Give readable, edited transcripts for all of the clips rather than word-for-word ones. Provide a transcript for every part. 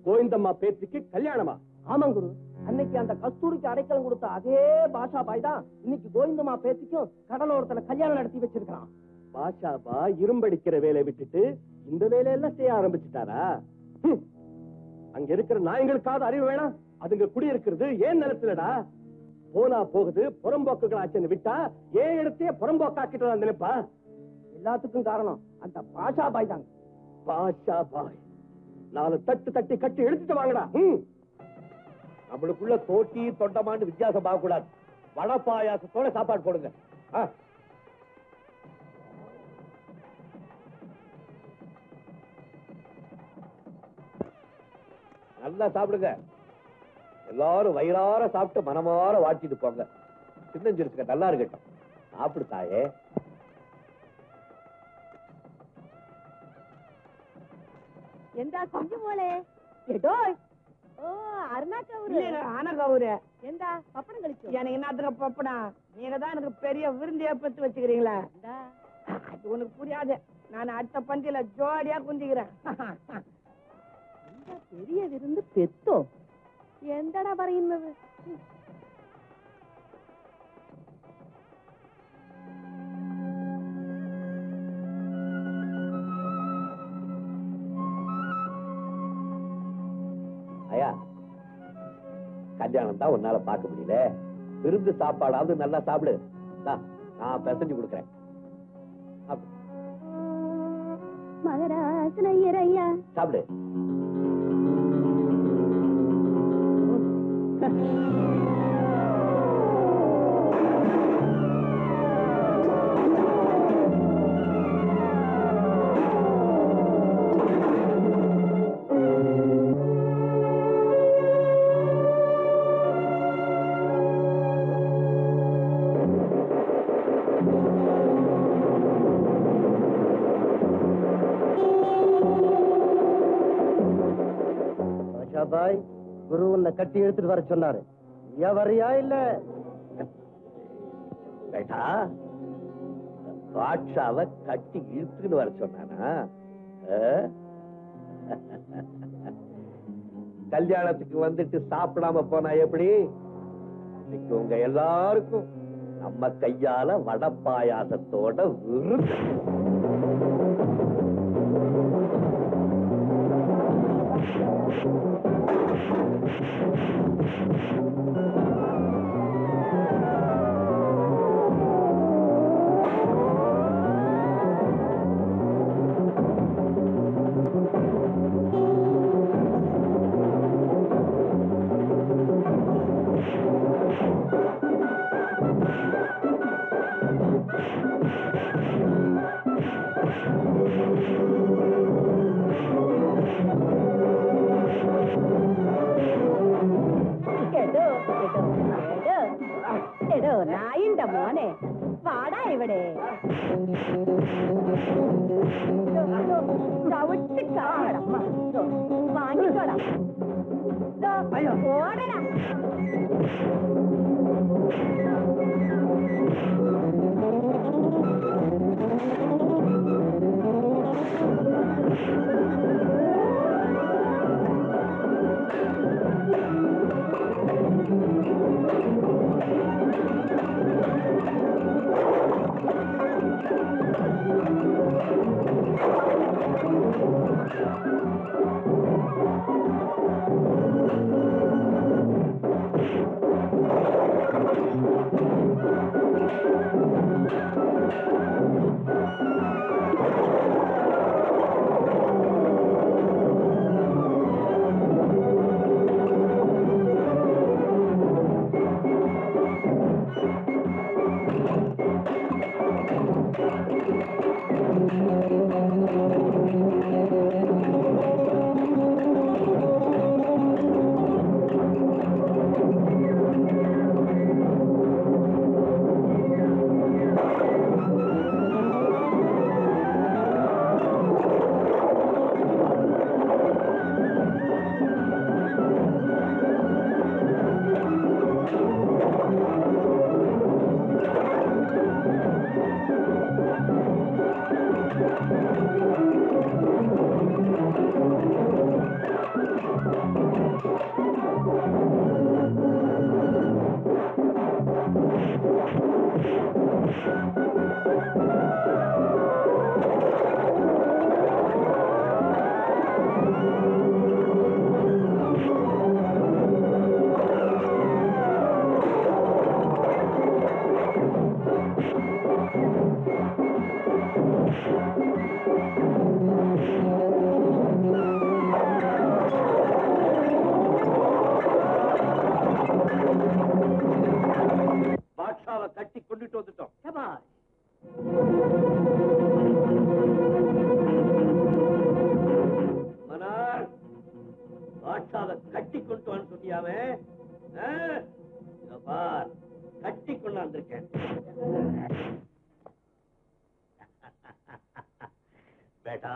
கோவிந்தம்மா பேத்திக்கு கல்யாணமா? ஆமாம் குரு. அன்னைக்கு அந்த கஸ்தூரிக்கு அடைக்கலம் கொடுத்த அதே பாஷா பாய் தான் இன்னைக்கு கோவிந்தம்மா பேத்திக்கும் கடலோரத்துல கல்யாணம் நடத்தி வச்சிருக்கான். பாஷா பாய் இரும்படிக்கிற வேலையை விட்டுட்டு இந்த வேலையெல்லாம் செய்ய ஆரம்பிச்சுட்டாரா? அங்க இருக்கிற நாய்களுக்காவது அறிவு வேணாம்? அதுங்க குடியிருக்கிறது ஏன் நிலத்துலடா? போனா போகுது, புறம்போக்குகளாச்சுன்னு விட்டா ஏன் இடத்தையே புறம்போக்காக்கிட்டு நினைப்பா? எல்லாத்துக்கும் காரணம் அந்த பாஷா பாய் தாங்க. பாஷா பாய் 4 தட்டு தட்டி கட்டி எடுத்துட்டு வாங்கடா. நம்மளுக்குள்ள தோட்டி தொண்டமான்னு வித்தியாசம் பார்க்க கூடாது. வட பாயாசத்தோட சாப்பாடு போடுங்க. நல்லா சாப்பிடுங்க. எல்லாரும் வயிறார சாப்பிட்டு மனமாற வாட்டிட்டு போங்க. சின்னஞ்சிருச்சுக்க நல்லா இருக்கட்டும். சாப்பிடு தாயே. எந்தா கொஞ்சு போலே எடோ. ஓ அருணா கவுரு. ஆனா கவுரு எந்தா பப்படம் கழிச்சு. எனக்கு என்னத்துக்கு பப்படம்? நீங்க தான் எனக்கு பெரிய விருந்தியா பெற்று வச்சுக்கிறீங்களா? அது உனக்கு புரியாது. நான் அடுத்த பந்தியில ஜோடியா குந்திக்கிறேன். பெரிய விருந்து பெத்தோ எந்தடா പറയുന്നത്? ஐயா, கல்யாணம் தான் உன்னால பார்க்க முடியல. விருந்து சாப்பாடாவது நல்லா சாப்பிடு. நான் பிசைஞ்சு கொடுக்குறேன். மகராசனையா சாப்பிடு. பாய் குரு உன்னை கட்டி எடுத்துட்டு வர சொன்னாரு. வரியா இல்ல? பாட்ஷாவை கட்டி இழுத்துன்னு வர சொன்னானா? கல்யாணத்துக்கு வந்துட்டு சாப்பிடாம போனா எப்படி? இன்னைக்கு உங்க எல்லாருக்கும் நம்ம கையால வட பாயாசத்தோட விருந்து. നായിണ്ട മോനെ വാടാ ഇവിടെ. വാങ്ങിക്കോടാ ഓടടാ. மனார் பாட்சாவை கட்டி கொண்டு வந்து சொன்னியாவே பார் கட்டி கொண்டாந்துருக்கேன். பேட்டா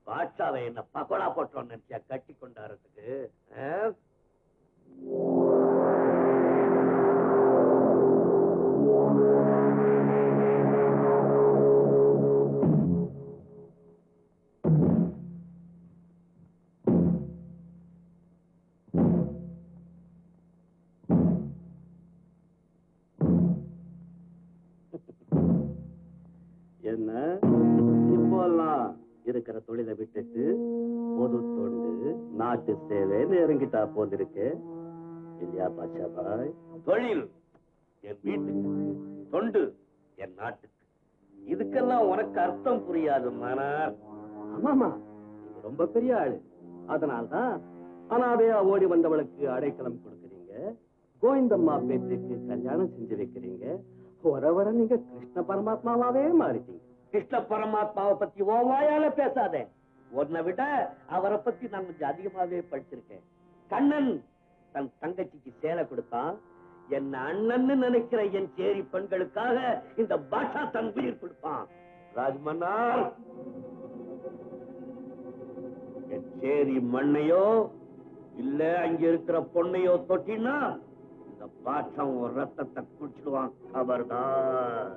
பாட்சாவை என்ன பக்கோடா போட்டோம் நினைச்சியா கட்டி கொண்டாடுறதுக்கு? என்ன இப்போல்லாம் இருக்கிற தொழிலை விட்டுட்டு பொது தொண்டு நாட்டு சேவைன்னு இறங்கிட்டா போதிருக்கு இல்லையா பாஷா பாய்? தொழில் என் வீட்டுக்கு, தொண்டு என் நாட்டுக்கு. இதுக்கெல்லாம் உனக்கு அர்த்தம் புரியாது மனார். ஆமாமா, நீங்க ரொம்ப பெரிய ஆளு. அதனால்தான் அனாதையா ஓடி வந்தவளுக்கு அடைக்கலம் கொடுக்குறீங்க, கோவிந்தம்மா பேச்சுக்கு கல்யாணம் செஞ்சு வைக்கிறீங்க. வர நீங்க கிருஷ்ண பரமாத்மாவாவே மாறிட்டீங்க. கிருஷ்ண பரமாத்மாவை பத்தி உன் வாயால பேசாதே. உன்னை விட அவரை பத்தி நான் கொஞ்சம் அதிகமாவே படிச்சிருக்கேன். கண்ணன் தன் தங்கச்சிக்கு சேலை கொடுத்தான். என்ன அண்ணன்னு நினைக்கிற என் சேரி பெண்களுக்காக இந்த பாஷா தன் உயிர் கொடுப்பான். ராஜ்மன்னா, என் சேரி மண்ணையோ இல்ல அங்க இருக்கிற பொண்ணையோ தொட்டினா இந்த பாஷா ஒரு ரத்தத்தை குடிச்சிடுவான். கபர்தார்.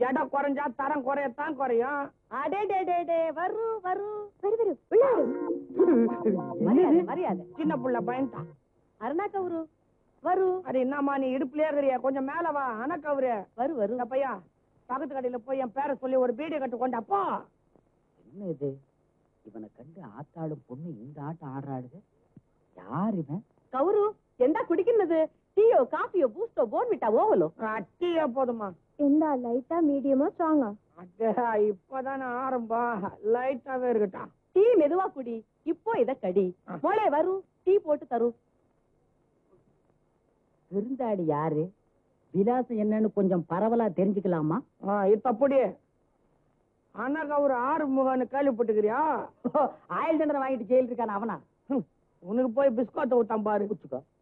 எடை குறைஞ்சா தரம் குறையத்தான் குறையும். அடே டே டே டே வரு வரு வரு வரு விளையாடு. மரியாதை மரியாதை. சின்ன புள்ள பயன்தான். அருணா கவுரு வரு. அது என்னம்மா நீ இடுப்புலயே இருக்கிறியா? கொஞ்சம் மேல வா. அணை கவுரு. வரு வரு. பையா பக்கத்து கடையில போய் என் பேரை சொல்லி ஒரு பீடியை கட்டு கொண்டாப்போ. என்ன இது? இவனை கண்டு ஆத்தாளும் பொண்ணு இந்த ஆட்டம் ஆடுறாடுது. யார் இவன்? கவுரு எந்தா குடிக்கிறது? டீயோ காஃபியோ பூஸ்டோ போன்விட்டா ஓவலோ? டீயா போதுமா? எந்த லைட்டா மீடியமா ஸ்ட்ராங்கா? இப்பதானே ஆரம்பம், லைட்டாவே இருக்கட்டா. டீ மெதுவா குடி, இப்போ இத கடி. மோளே வரு, டீ போட்டு தரு. விருந்தாடி யாரு? விலாசம் என்னன்னு கொஞ்சம் பரவலா தெரிஞ்சுக்கலாமா? இப்படி அண்ணாக்கா ஒரு 6 முகன்னு கேள்விப்பட்டுக்கிறியா? ஆயில் தண்டனை வாங்கிட்டு ஜெயில் இருக்கான அவனா? உனக்கு போய் பிஸ்கோத்தை ஊட்டான் பாரு.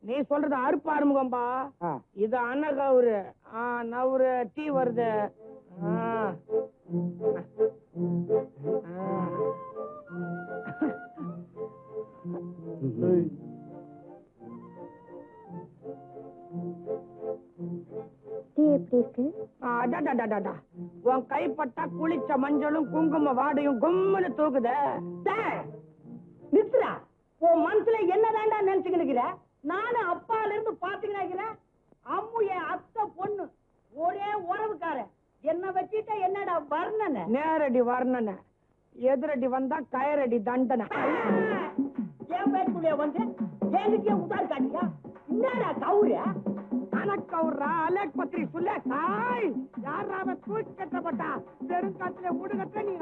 நீ சொல்றது அறுப்பு ஆறுமுகம்பா. இது அண்ணாக்கா ஒரு நவுரு டீ வருது. டீ எப்படி இருக்கு? உன் கைப்பட்டா குளிச்ச மஞ்சளும் குங்கும வாடையும் கும்முன்னு தூக்குத. நித்ரா, உன் மனசுல என்னதான்டா நினைச்சுக்கிட்டு இருக்கிற? நானும் அப்பால இருந்து பாத்துக்கிறேன். அம்மு என் அத்தை பொண்ணு, ஒரே உறவுக்கார. என்ன வச்சுட்டா என்னடா வர்ணனை? நேரடி வர்ணனை, எதிரடி வந்தா கயரடி தண்டனை. என் பேருக்குள்ளே வந்து எதுக்கே உதார் காட்டியா? என்னடா கவுரு? அனக்கவுரா அலக் பத்திரி சொல்ல. யாராவ தூக்கி கட்டப்பட்டா பெருங்காத்துல முடுகட்ட நீ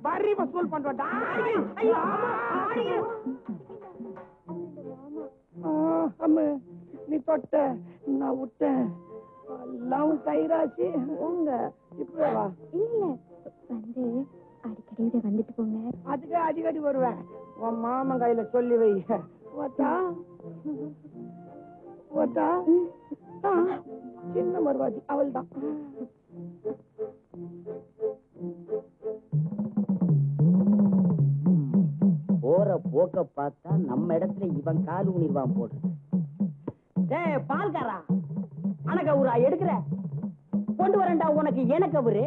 வரி வசூல் பண்றா. நீ தொட்ட நான் விட்டேன். எல்லாம் கைராசி உங்க. இப்ப வா. இல்ல வந்து அடிக்கடி வந்துட்டு போங்க. அதுக்கு அடிக்கடி வருவேன். உன் மாமன் கையில சொல்லி வை. சின்ன மருவாதி அவள் தான். போற போக்க பார்த்தா நம்ம இடத்துல இவன் கால் ஊனிடுவான் போடுறது. பால்காரா, அனகவுரா எடுக்கிற கொண்டு வரேன்டா உனக்கு எனக்கு அவரு.